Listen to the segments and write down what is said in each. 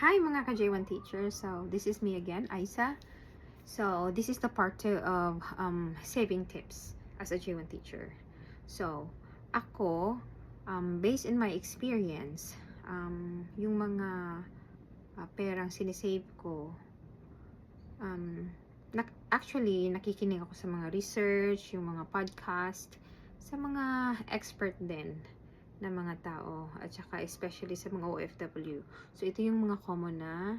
Hi mga ka-J1 teachers. So this is me again, Aisa. So this is the part 2 of saving tips as a J1 teacher. So ako, based in my experience, yung mga perang sinisave ko, actually nakikinig ako sa mga research, yung mga podcast, sa mga expert din na mga tao, at saka especially sa mga OFW. So ito yung mga common na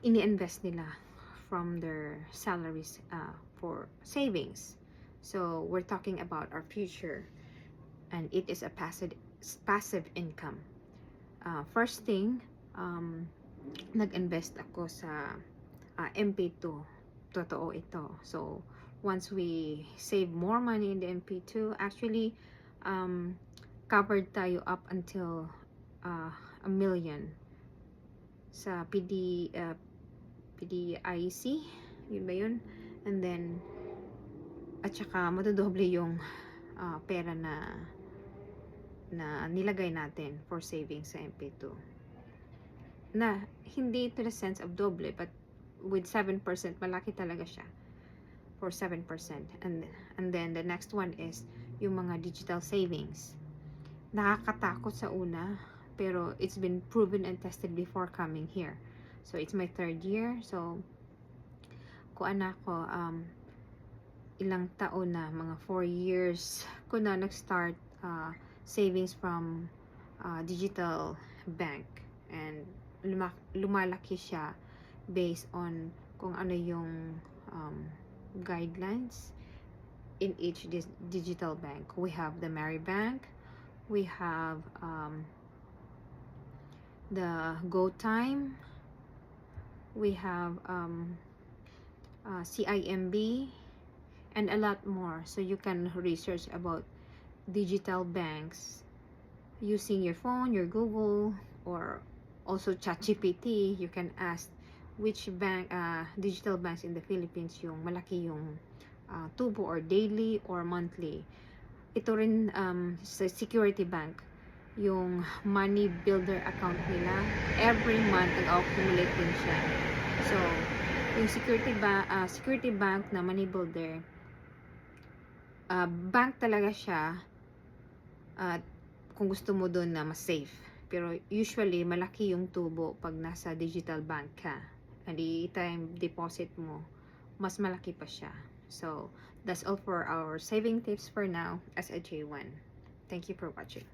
ini-invest nila from their salaries for savings. So we're talking about our future, and it is a passive income. First thing, nag-invest ako sa MP2. Totoo ito. So once we save more money in the MP2, actually covered tayo up until $1 million sa PDIC, yun ba yun? And then at saka matudoble yung pera na nilagay natin for savings sa MP2, na hindi to the sense of doble, but with 7%, malaki talaga siya for 7%. And then the next one is yung mga digital savings. Nakakatakot sa una, pero it's been proven and tested before coming here. So it's my 3rd year. So kuan ako, ilang taon na, mga 4 years ko na nag-start savings from digital bank, and lumalaki siya based on kung ano yung guidelines in each digital bank. We have the Mary Bank, we have the GoTime, we have CIMB, and a lot more. So you can research about digital banks using your phone, your Google, or also ChatGPT. You can ask which bank, digital banks in the Philippines yung malaki yung tubo, or daily or monthly. Ito rin sa Security Bank, yung money builder account nila, every month nag-accumulate din siya. So yung Security Bank na money builder, bank talaga siya, kung gusto mo doon na mas safe. Pero usually malaki yung tubo pag nasa digital bank ka, and i-time deposit mo, mas malaki pa siya. So that's all for our saving tips for now as a J1. Thank you for watching.